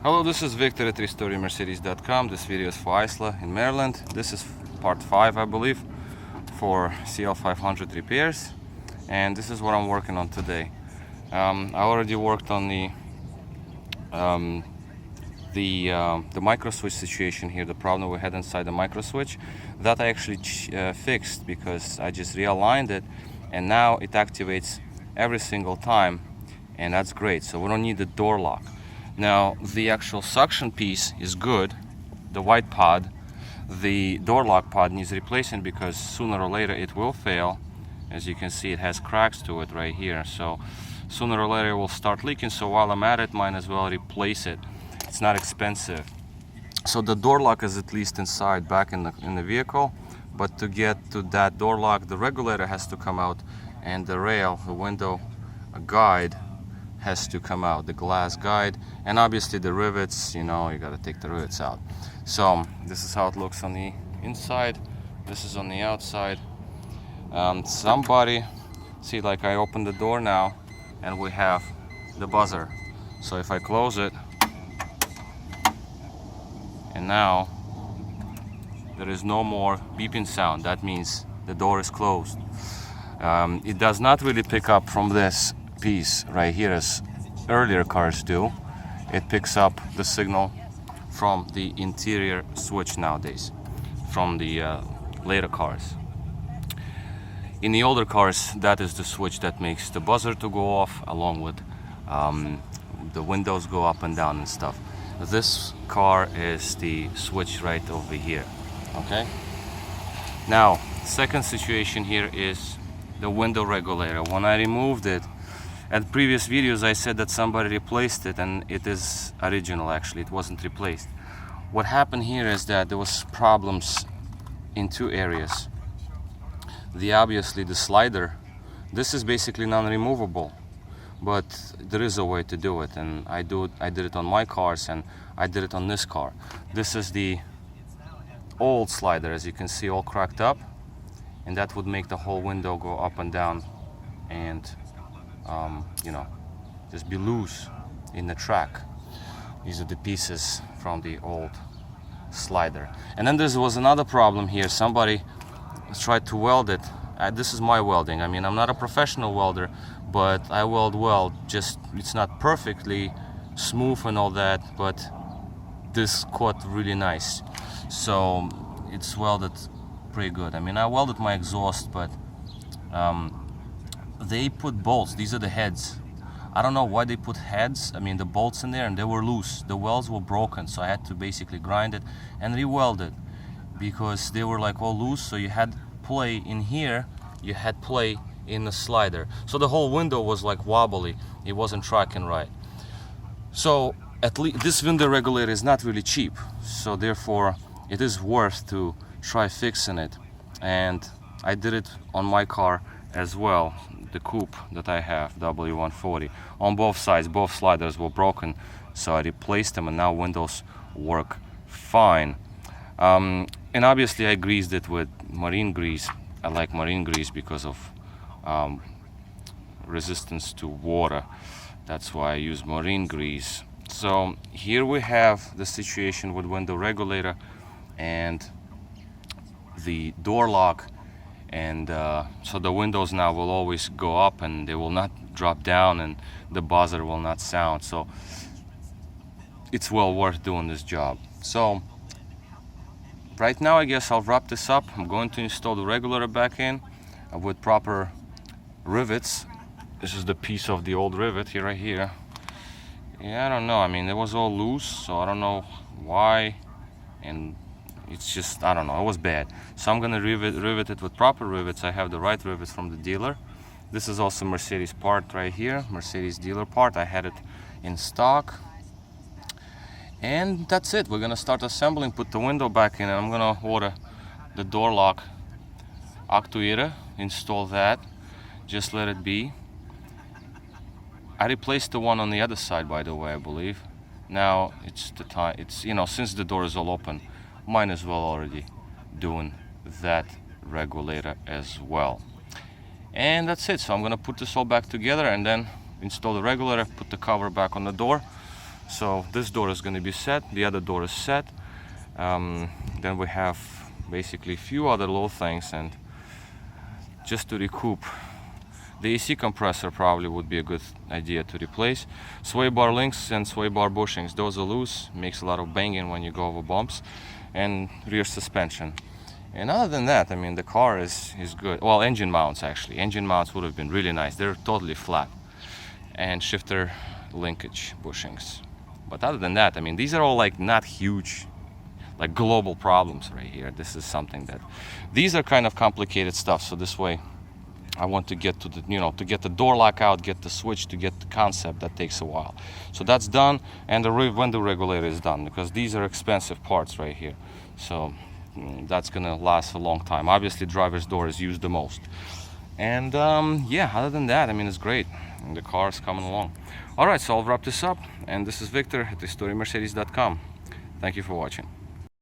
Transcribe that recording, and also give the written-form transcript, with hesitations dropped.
Hello, this is Victor at RestoreMercedes.com. This video is for Aislad in Maryland. This is part 5, I believe, for CL500 repairs, and this is what I'm working on today. I already worked on the micro switch situation here, the problem we had inside the micro switch. That I actually fixed because I just realigned it, and now it activates every single time, and that's great. So we don't need the door lock. Now the actual suction piece is good, the white pod. The door lock pod needs replacing because sooner or later it will fail. As you can see, it has cracks to it right here, so sooner or later it will start leaking. So while I'm at it, might as well replace it. It's not expensive. So the door lock is at least inside back in the vehicle, but to get to that door lock, the regulator has to come out, and the rail, the window guide has to come out, the glass guide, and obviously the rivets, you gotta take the rivets out. So this is how it looks on the inside, this is on the outside. Somebody, see, like I open the door now and we have the buzzer. So if I close it, and now there is no more beeping sound, that means the door is closed. It does not really pick up from this piece right here as earlier cars do. It picks up the signal from the interior switch nowadays, from the later cars. In the older cars, that is the switch that makes the buzzer to go off, along with the windows go up and down and stuff. This car is the switch right over here. Okay, now second situation here is the window regulator. When I removed it at previous videos, I said that somebody replaced it, and it is original. Actually, it wasn't replaced. What happened here is that there was problems in two areas. Obviously the slider, this is basically non-removable, but there is a way to do it, and I did it on my cars, and I did it on this car. This is the old slider, as you can see, all cracked up, and that would make the whole window go up and down, and just be loose in the track. These are the pieces from the old slider. And then there was another problem here. Somebody tried to weld it. This is my welding. I mean, I'm not a professional welder, but I weld well. Just, it's not perfectly smooth and all that, but this caught really nice. So it's welded pretty good. I mean, I welded my exhaust, but they put bolts. These are the heads. I don't know why they put heads, the bolts in there, and they were loose. The welds were broken, so I had to basically grind it and re-weld it because they were like all loose. So you had play in here, you had play in the slider. So the whole window was like wobbly. It wasn't tracking right. So at least this window regulator is not really cheap. So therefore it is worth to try fixing it. And I did it on my car as well. The coupe that I have, W140, on both sides, both sliders were broken, so I replaced them, and now windows work fine. And obviously I greased it with marine grease. I like marine grease because of resistance to water. That's why I use marine grease. So here we have the situation with window regulator and the door lock. And so the windows now will always go up, and they will not drop down, and the buzzer will not sound. So it's well worth doing this job. So right now I guess I'll wrap this up. I'm going to install the regulator back in with proper rivets. This is the piece of the old rivet here, right here. Yeah, I don't know, it was all loose, so I don't know why, and it's just, I don't know, it was bad. So I'm gonna rivet it with proper rivets. I have the right rivets from the dealer. This is also Mercedes part right here, Mercedes dealer part. I had it in stock. And that's it. We're gonna start assembling, put the window back in, and I'm gonna order the door lock actuator, install that, just let it be. I replaced the one on the other side, by the way, I believe. Now it's the time, since the door is all open, might as well already doing that regulator as well. And that's it. So I'm gonna put this all back together and then install the regulator, put the cover back on the door, So this door is going to be set, the other door is set. Then we have basically a few other little things, and just to recoup, the AC compressor probably would be a good idea to replace. Sway bar links and sway bar bushings, those are loose, makes a lot of banging when you go over bumps. And rear suspension. And other than that, I mean, the car is good. Well, engine mounts actually. Engine mounts would have been really nice. They're totally flat. And shifter linkage bushings. But other than that, I mean, these are all like not huge, like global problems right here. This is something that, these are kind of complicated stuff. So this way, I want to get to the, to get the door lock out, get the switch, to get the concept, that takes a while. So that's done, and the window regulator is done, because these are expensive parts right here. So that's gonna last a long time. Obviously, driver's door is used the most. And yeah, other than that, I mean, it's great. And the car is coming along. All right, so I'll wrap this up. And this is Victor at HistoriaMercedes.com. Thank you for watching.